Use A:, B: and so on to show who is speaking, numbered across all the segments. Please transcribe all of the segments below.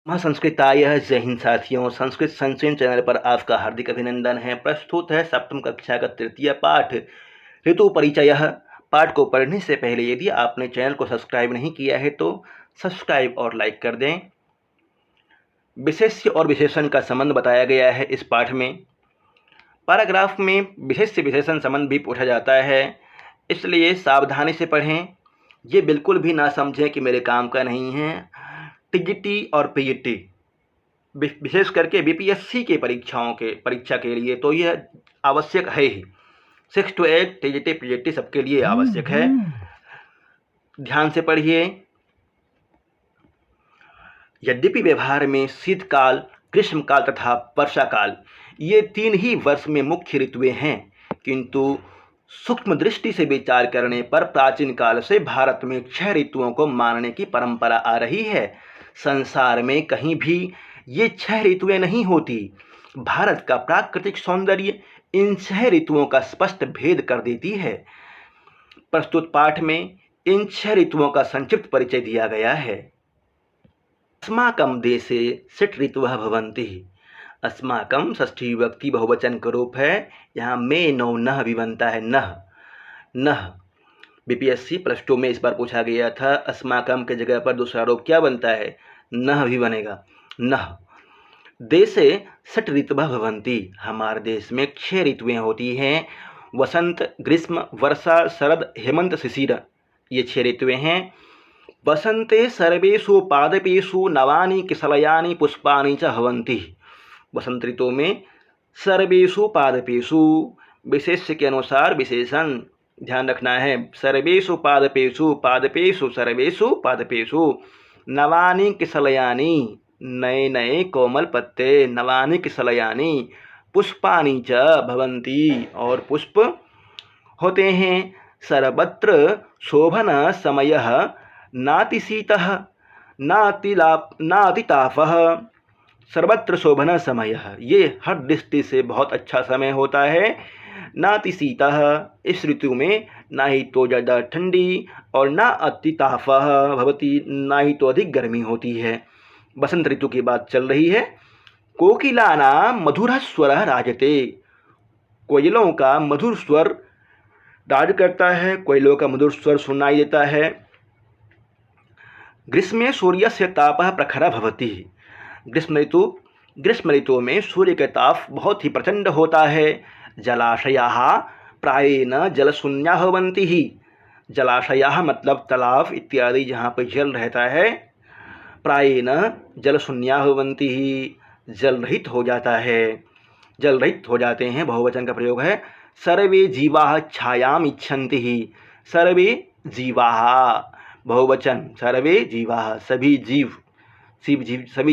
A: संस्कृताय जय हिंद साथियों। संस्कृत संचयन चैनल पर आपका हार्दिक अभिनंदन है। प्रस्तुत है सप्तम कक्षा का तृतीय पाठ ऋतु परिचय। पाठ को पढ़ने से पहले यदि आपने चैनल को सब्सक्राइब नहीं किया है तो सब्सक्राइब और लाइक कर दें। विशेष्य और विशेषण का संबंध बताया गया है इस पाठ में। पैराग्राफ में विशेष्य विशेषण संबंध भी पूछा जाता है, इसलिए सावधानी से पढ़ें। ये बिल्कुल भी ना समझें कि मेरे काम का नहीं है। टीजीटी और पीजीटी विशेष करके बीपीएससी के परीक्षा के लिए तो यह आवश्यक है ही। 6 to 8 टीजीटी पीजीटी सबके लिए आवश्यक है। ध्यान से पढ़िए। यद्यपि व्यवहार में शीतकाल, ग्रीष्मकाल तथा वर्षाकाल ये 3 ही वर्ष में मुख्य ऋतुएं हैं, किंतु सूक्ष्म दृष्टि से विचार करने पर प्राचीन काल से भारत में 6 ऋतुओं को मानने की परंपरा आ रही है। संसार में कहीं भी ये 6 ऋतुएं नहीं होती। भारत का प्राकृतिक सौंदर्य इन 6 ऋतुओं का स्पष्ट भेद कर देती है। प्रस्तुत पाठ में इन 6 ऋतुओं का संक्षिप्त परिचय दिया गया है। अस्माकं देशे 6 ऋतवः भवन्ति। अस्माकं षष्ठी विभक्ति बहुवचन का रूप है। यहाँ में नौ नह भी बनता है। नह बीपीएससी +2 में इस बार पूछा गया था। अस्माकं के जगह पर दूसरा रूप क्या बनता है? नह भी बनेगा। नह देशे 6 ऋतवः भवन्ति। हमारे देश में 6 ऋतुएं होती हैं। वसंत, ग्रीष्म, वर्षा, शरद, हेमंत, शिशिर ये 6 ऋतुएं हैं। वसंते सर्वेषु पादपेषु नवानि किसलयानि पुष्पानि च भवन्ति। वसंत ऋतु में सर्वेषु पादपेषु विशेष्य के अनुसार विशेषण ध्यान रखना है। सर्वेषु पादपेषु, पादपेषु सर्वेषु पादपेषु नवानि किसलयानि नए नए कोमल पत्ते, नवानि किसलयानि पुष्पानि च भवन्ति और पुष्प होते हैं। सर्वत्र शोभन समयः नातिशीतः नातितापः। सर्वत्र शोभन समय ये हर दृष्टि से बहुत अच्छा समय होता है। नातिशीतः इस ऋतु में ना ही तो ज़्यादा ठंडी और ना अतितापः भवति, ना ही तो अधिक गर्मी होती है। बसंत ऋतु की बात चल रही है। कोकिलानां मधुरः स्वरः राजते। कोयलों का मधुर स्वर राज करता है। कोयलों का मधुर स्वर सुनाई देता है। ग्रीष्मे सूर्यस्य तापः प्रखरः भवति। ग्रीष्म ऋतु में सूर्य का ताप बहुत ही प्रचंड होता है। जलाशयाः प्रायेण जलशून्याः भवन्ति ही। जलाशयाः मतलब तालाब इत्यादि जहाँ पर जल रहता है। प्रायेण जलशून्याः भवन्ति ही जल रहित हो जाता है, जल रहित हो जाते हैं। बहुवचन का प्रयोग है। सर्वे जीवाः छायाम इच्छन्ति ही। सर्वे जीवाः बहुवचन, सर्वे जीवाः सभी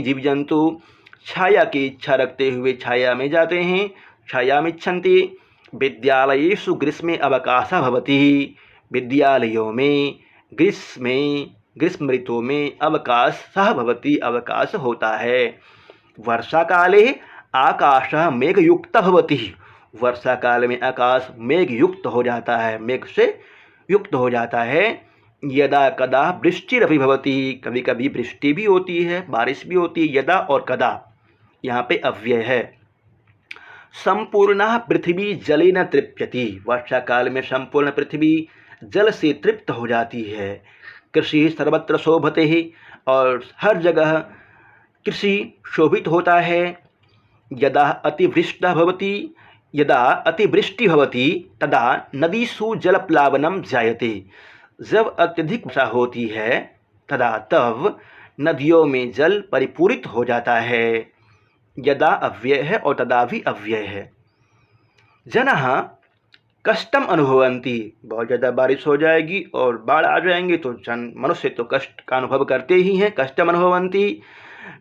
A: जीव जंतु छाया की इच्छा रखते हुए छाया में जाते हैं। छायाम इच्छन्ति। विद्यालयेषु ग्रीष्मे अवकाशः भवति। विद्यालयों में ग्रीष्म ऋतु में अवकाशः भवति, अवकाश होता है। वर्षा काले आकाशः मेघयुक्तः भवति। वर्षा काल में आकाश मेघ युक्त हो जाता है, मेघ से युक्त हो जाता है। यदा कदा वृष्टिरपि भवति। कभी कभी वृष्टि भी होती है, बारिश भी होती है। यदा और कदा यहाँ पे अव्यय है। संपूर्णा पृथ्वी जलेन तृप्यति। वर्षा काल में संपूर्ण पृथ्वी जल से तृप्त हो जाती है। कृषि सर्वत्र शोभते ही और हर जगह कृषि शोभित होता है। यदा अतिवृष्टि भवति तदा नदीषु जलप्लावनं जायते। जब अत्यधिक वर्षा होती है तब नदियों में जल परिपूरित हो जाता है। यदा अव्यय है और तदा भी अव्यय है। जनः कष्टम अनुभवन्ति। बहुत ज़्यादा बारिश हो जाएगी और बाढ़ आ जाएंगे तो मनुष्य तो कष्ट का अनुभव करते ही हैं। कष्टम अनुभवन्ति।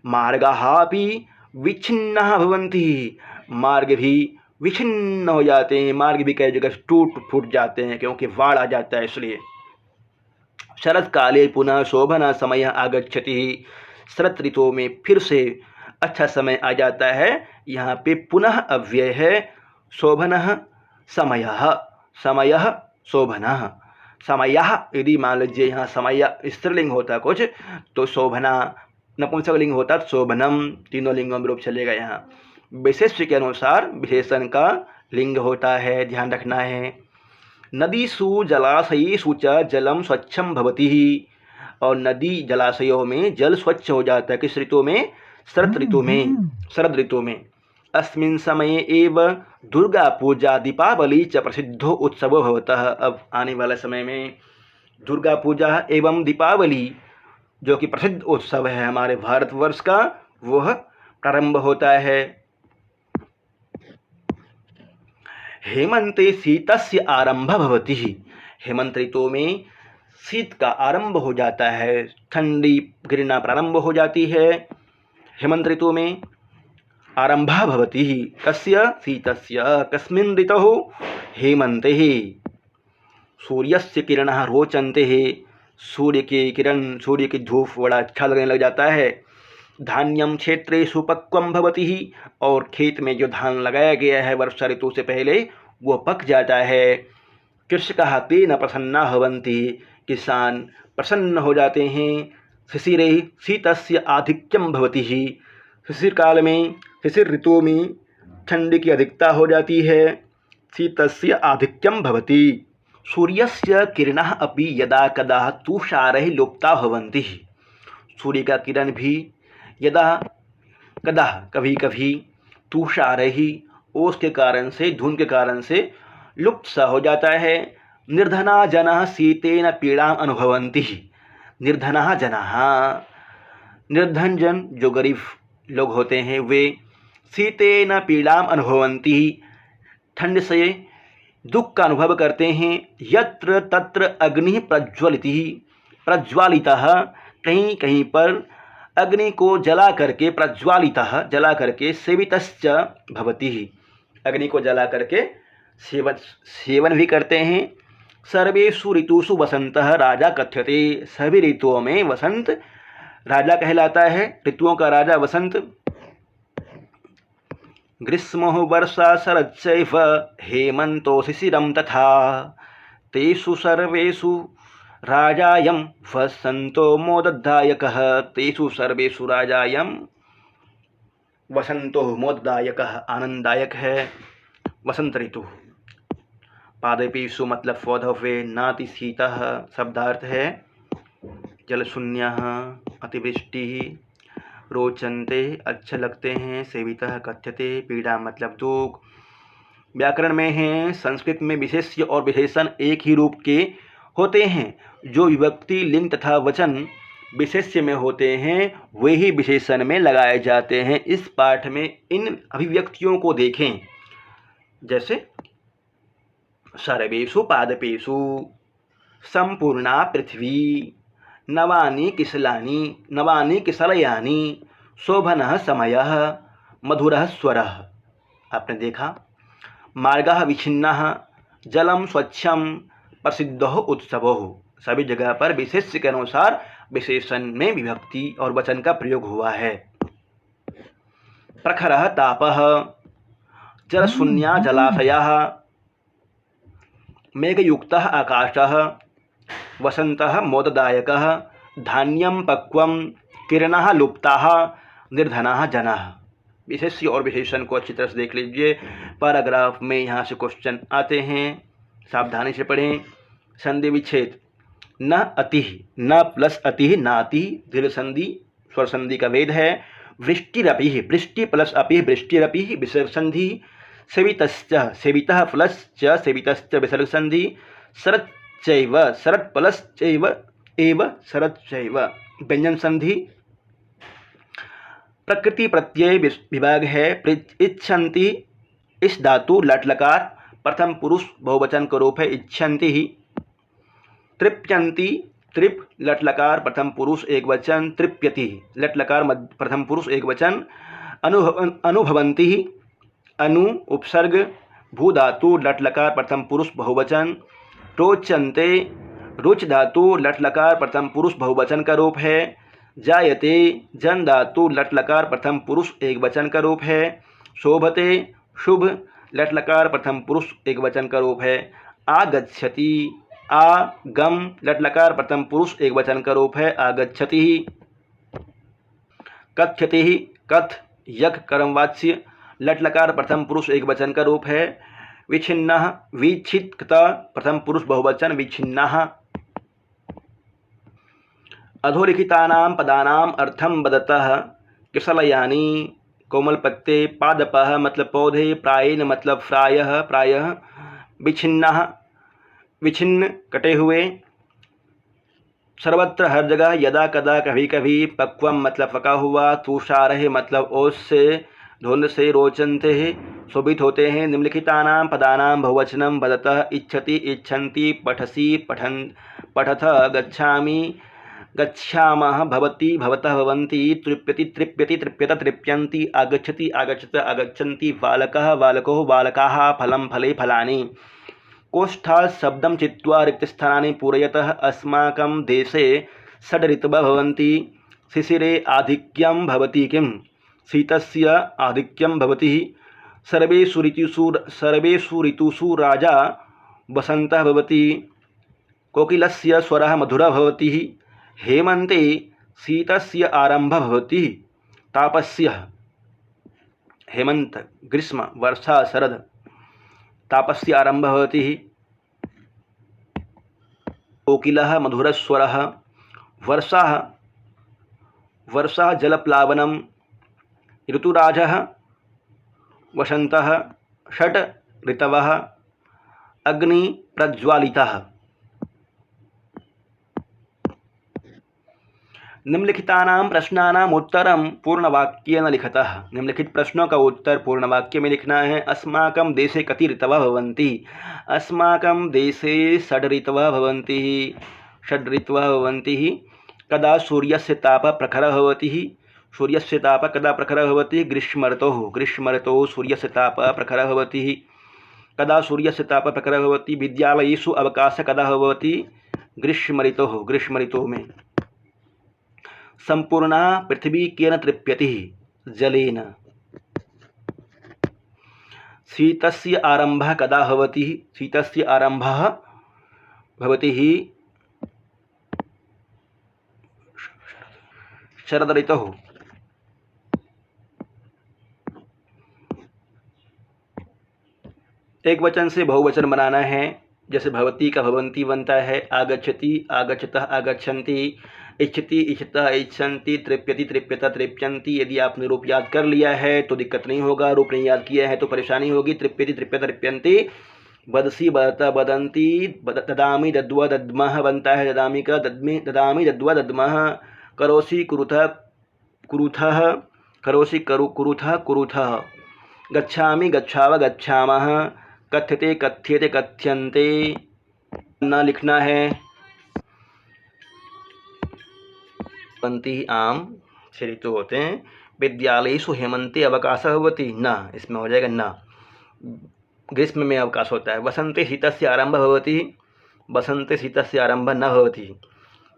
A: मार्गाः अपि विच्छिन्नाः भवन्ति। मार्ग भी विच्छिन्न हो जाते हैं। मार्ग भी कई जगह टूट फूट जाते हैं क्योंकि बाढ़ आ जाता है इसलिए। शरद काले पुनः शोभन समय आगच्छति। शरद ऋतु में फिर से अच्छा समय आ जाता है। यहाँ पे पुनः अव्यय है। शोभनः समयः, समयः शोभनः। समयः यदि मान लीजिए यहाँ समय स्त्रीलिंग होता कुछ तो शोभना नपुंसक लिंग होता तो शोभनम, तीनों लिंगों में रूप चलेगा। यहाँ विशेष्य के अनुसार विशेषण का लिंग होता है, ध्यान रखना है। नदीषु जलाशयेषु च जलम स्वच्छम भवति ही, और नदी जलाशयों में जल स्वच्छ हो जाता है। किस ऋतु में? शरद ऋतु में, शरद ऋतु में। अस्मिन् समये एव दुर्गा पूजा दीपावली च प्रसिद्धो उत्सवो भवतः। अब आने वाले समय में दुर्गा पूजा एवं दीपावली जो कि प्रसिद्ध उत्सव है हमारे भारतवर्ष का, वह प्रारंभ होता है। हेमंते शीतस्य आरंभ भवति, हेमंत ऋतु में शीत का आरंभ हो जाता है, ठंडी गिरना प्रारंभ हो जाती है। हेमंत ऋतु में आरंभा भवति कस्य? शीतस्य। कस्मिन् ऋतौ? हेमंते। सूर्यस्य किरणः रोचन्ते, सूर्य के किरण, सूर्य की धूप बड़ा अच्छा लगने लग जाता है। धान्यम क्षेत्रेषु पक्वम भवति, और खेत में जो धान लगाया गया है वर्षा ऋतु से पहले वो पक जाता है। कृषकाः तेन प्रसन्ना भवन्ति, किसान प्रसन्न हो जाते हैं। शिशिरे शीतस्य आधिक्यम भवति, शिशिर काल में, शिशिर ऋतु में ठंड की अधिकता हो जाती है। शीतस्य आधिक्यम भवति। सूर्यस्य किरणः अपि यदा कदा तुषारैः लुप्ता भवन्ति, सूर्य का किरण भी यदा कदा कभी कभी तुषारैः ओस के कारण से, धुंध के कारण से लुप्त सा हो जाता है। निर्धना जनाः शीतेन पीड़ाम् अनुभवन्ति, निर्धना जनाः, निर्धन जन जो गरीब लोग होते हैं वे शीतेन पीड़ाम् अनुभवन्ति, ठंड से दुख का अनुभव करते हैं। यत्र तत्र अग्नि प्रज्वलिति, प्रज्वालितः, कहीं कहीं पर अग्नि को जला करके, प्रज्वालितः जला करके, सेवितश्च भवति, अग्नि को जला करके सेवन भी करते हैं। सर्वेषु ऋतुषु वसंतः राजा कथ्यते, सभी ऋतुओं में वसंत राजा कहलाता है। ऋतुओं का राजा वसंत। ग्रीष्मो वर्षा शरच्चैव हेमंतो शिशिरं तथा, तेषु सर्वेषु राजायं वसंतो मोददायकः, तेषु सर्वेषु राजायं वसंतो मोददायकः, आनंददायक है वसंत ऋतु। पादपेषु मतलब पौधों पे, नातिशीतः शब्दार्थ है जलशून्यः, अतिवृष्टि, रोचन्ते अच्छे लगते हैं, सेवितः कथ्यते पीड़ा मतलब दुख। व्याकरण में है, संस्कृत में विशेष्य और विशेषण एक ही रूप के होते हैं। जो विभक्ति लिंग तथा वचन विशेष्य में होते हैं वे ही विशेषण में लगाए जाते हैं। इस पाठ में इन अभिव्यक्तियों को देखें, जैसे सर्वेषु पादपेषु, संपूर्णा पृथ्वी, नवानि किसलानि, नवानि किसलयानि, शोभनः समयः, मधुरः स्वरः। आपने देखा। मार्गः विच्छिन्नः, जलम स्वच्छम, प्रसिद्धः उत्सवः। सभी जगह पर विशेष्य के अनुसार विशेषण में विभक्ति और वचन का प्रयोग हुआ है। प्रखरः तापः, जलशून्या जलाशयाः, मेघयुक्तः आकाशः, वसंतः मोददायकः, धान्यं पक्वं, किरणाः लुप्ताः, निर्धनाः जनाः। विशेष्य और विशेषण को अच्छी तरह से देख लीजिए। पैराग्राफ में यहाँ से क्वेश्चन आते हैं, सावधानी से पढ़ें। संधि विच्छेद। न अति, न प्लस अति, नाति, दीर्घ संधि स्वर संधि का वेद है। वृष्टिरपि, वृष्टि प्लस अपि, वृष्टिरपि विसर्ग संधि। सेवितश्च, सेवितः प्लस च, सेवितश्च विसर्ग संधि। शरद चैव, शरद प्लस चैव एव, शरद चैव व्यंजन संधि। प्रकृति प्रत्यय विभाग है। इच्छन्ति, इस धातु लट लकार प्रथम पुरुष बहुवचन का रूप है इच्छन्ति ही। तृप्यन्ति, तृप लट लकार प्रथम पुरुष एक वचन, तृप्यति लट लकार प्रथम पुरुष एक वचन। अनुभवन्ति ही, अनु उपसर्ग, भू धातु लट लकार प्रथम पुरुष बहुवचन। रोचन्ते, रुच धातु लट लकार प्रथम पुरुष बहुवचन का रूप है। जायते, जन धातु लट लकार प्रथम पुरुष एक वचन का रूप है। शोभते, शुभ लट लकार प्रथम पुरुष एक वचन का रूप है। आगच्छति, आ गम लट लकार प्रथम पुरुष एक वचन का रूप है, आगच्छति। कथ्यते ही कथ यक कर्मवाच्य लट लकार प्रथम पुरुष एक वचन का रूप है। विच्छिन्नः विच्छित्त प्रथम पुरुष बहुवचन विच्छिन्नः। अधोलिखितानां पदानां अर्थं वदतः। किसलयानी कोमल पत्ते, पादपः मतलब पौधे, प्रायेण मतलब प्रायः प्रायः, विच्छिन्नः विच्छिन्न कटे हुए, सर्वत्र हर जगह, यदा कदा कभी कभी, पक्वम मतलब पका हुआ, तुषारः मतलब ओस से धुंध से, रोचन्ते शोभित होते हैं। निम्नलिखितानां पदानां बहुवचनं वदतः। इच्छति इच्छन्ति, पठसि पठन् पठथ, गच्छामि गच्छामः, भवति भवतः भवन्ति, तृप्यति तृप्यति तृप्यत तृप्यन्ति, आगच्छति आगच्छत आगच्छन्ति, बालकः बालको बालकाः, फलं फले फलानि। कोष्ठात् शब्दं चित्वा रिक्तस्थानानि पूरयतः। अस्माकं देशे षड् ऋतवः भवन्ति। शिशिरे आधिक्यं भवति किं? शीतस्य आधिक्यं भवति। सर्वेषु ऋतुषु राजा वसन्तः भवति। कोकिलस्य स्वरः मधुरः भवति। हेमन्ते शीतस्य आरम्भः भवति। तापस्य हेमंत ग्रीष्म, वर्षा शरद, तापस्य आरम्भः भवति। कोकिलः मधुरस्वरः। वर्षा जलप्लावनं। ऋतुराजः वसन्तः। षट् ऋतवः। अग्नि प्रज्वालितः। निम्नलिखितानां प्रश्नानाम् उत्तरं पूर्णवाक्येन लिखतः। निम्नलिखित प्रश्नों का उत्तर पूर्णवाक्य में लिखना है। अस्माकं देशे कति ऋतवः भवन्ति? अस्माकं देशे षड् ऋतवः भवन्ति। षड् ऋतवः भवन्ति। कदा सूर्यस्य तापः प्रखरः भवति? सूर्यस्य तापः कदा प्रखरः भवति? ग्रीष्म ऋतौ सूर्यस्य तापः प्रखरः भवति। कदा सूर्यस्य तापः प्रखरः भवति? विद्यालयेषु अवकाशः कदा भवति? ग्रीष्म ऋतौ में। संपूर्णा पृथ्वी केन तृप्यति? जलेन। शीतस्य आरंभः कदा भवति? शीतस्य आरंभः भवति शरद ऋतौ। एक वचन से बहुवचन बनाना है। जैसे भवती का भवंती बनता है। आगच्छति आगच्छतः आगच्छन्ति, इच्छति इच्छतः इच्छन्ति, तृप्यति तृप्यतः तृप्यन्ति। यदि आपने रूप याद कर लिया है तो दिक्कत नहीं होगा, रूप नहीं याद किया है तो परेशानी होगी। तृप्यति तृप्यतः तृप्यन्ति, वदसि वदतः वदन्ति, ददामि दद्वा दद्मः बनता है। ददामि का ददामि दद्वा दद्मः। करोसि कुरुथः कुरुथः, करोसि कुरुथः कुरुथः। गच्छामि गच्छाव गच्छामः। कथ्यते कथ्यते कथ्यन्ते। न लिखना है। पंती आम 6 ऋतु होते हैं। विद्यालयेषु हेमन्ते अवकाशः भवति। न, इसमें हो जाएगा न। ग्रीष्म में अवकाश होता है। वसन्ते शीतस्य आरम्भः भवति। वसन्ते शीतस्य आरम्भः न भवति।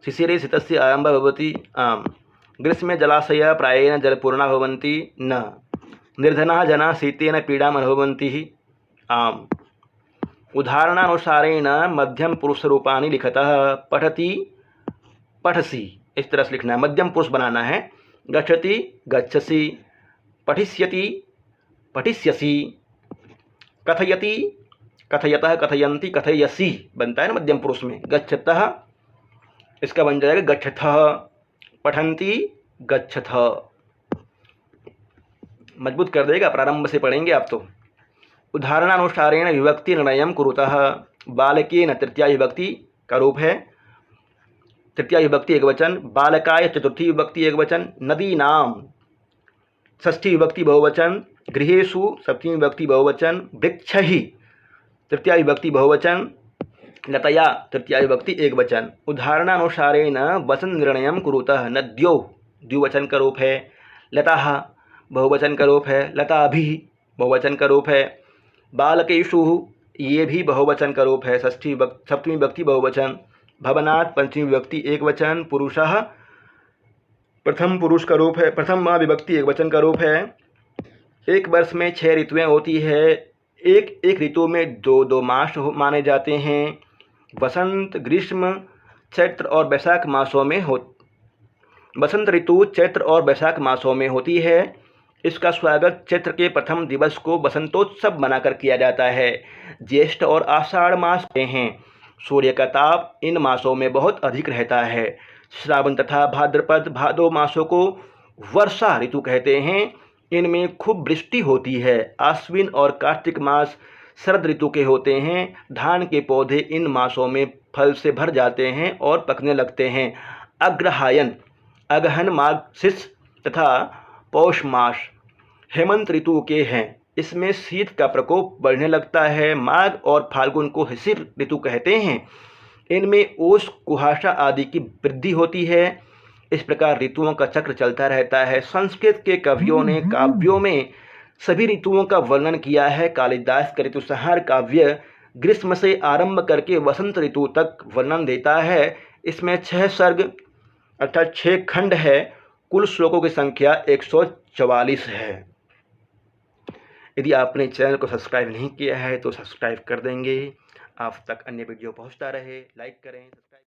A: शिशिरे शीतस्य आरम्भः भवति। आम। ग्रीष्मे जलाशयाः प्रायेण जलपूर्णाः भवन्ति। न। निर्धनाः जनाः शीतेन पीडाम् अनुभवन्ति। आम। उदाहरणानुसारेण मध्यम पुरुषरूपाणि लिखतः। पठति पठसि, इस तरह से लिखना है। मध्यम पुरुष बनाना है। गच्छति गच्छसि, पठिष्यति पठिष्यसि, कथयति कथयतः कथयन्ति कथयसि बनता है ना मध्यम पुरुष में। गच्छतः इसका बन जाएगा गच्छथः। पठन्ति गच्छथ। मजबूत कर देगा, प्रारंभ से पढ़ेंगे आप तो। उदाहरणानुसारेण विभक्ति निर्णयं कुरुतः। बालकेन तृतीया विभक्ति का रूप है। तृतीया विभक्ति एक वचन। बालकाय चतुर्थी विभक्ति एक वचन। नदीनां षष्ठी विभक्ति बहुवचन। गृहेषु सप्तमी विभक्ति बहुवचन। वृक्षहि तृतीया विभक्ति बहुवचन। लतया तृतीया विभक्ति एक वचन। उदाहरणानुसारेण वचन निर्णयं कुरुतः। नद्यों द्विवचन का रूप है। लताः बहुवचन का रूप है। लताभिः बहुवचन का रूप है। बालकेषु ये भी बहुवचन का रूप है। सप्तमी विभक्ति बहुवचन। भवनात् पंचमी विभक्ति एक वचन। पुरुषः प्रथम पुरुष का रूप है। प्रथम विभक्ति एक वचन का रूप है। एक वर्ष में 6 ऋतुएं होती है। एक ऋतु में दो मास माने जाते हैं। वसंत ग्रीष्म चैत्र और बैसाख मासों में बसंत ऋतु चैत्र और वैशाख मासों में होती है। इसका स्वागत चैत्र के प्रथम दिवस को बसंतोत्सव मनाकर किया जाता है। ज्येष्ठ और आषाढ़ मास हैं। सूर्य का ताप इन मासों में बहुत अधिक रहता है। श्रावण तथा भाद्रपद भादो मासों को वर्षा ऋतु कहते हैं। इनमें खूब वृष्टि होती है। आश्विन और कार्तिक मास शरद ऋतु के होते हैं। धान के पौधे इन मासों में फल से भर जाते हैं और पकने लगते हैं। अग्रहायन अगहन माघ तथा पौष मास हेमंत ऋतु के हैं। इसमें शीत का प्रकोप बढ़ने लगता है। माघ और फाल्गुन को शिशिर ऋतु कहते हैं। इनमें ओस कुहासा आदि की वृद्धि होती है। इस प्रकार ऋतुओं का चक्र चलता रहता है। संस्कृत के कवियों ने काव्यों में सभी ऋतुओं का वर्णन किया है। कालिदास का ऋतुसंहार काव्य ग्रीष्म से आरंभ करके वसंत ऋतु तक वर्णन देता है। इसमें 6 सर्ग अर्थात 6 खंड है। कुल श्लोकों की संख्या 144 है। यदि आपने चैनल को सब्सक्राइब नहीं किया है तो सब्सक्राइब कर देंगे। आप तक अन्य वीडियो पहुंचता रहे। लाइक करें।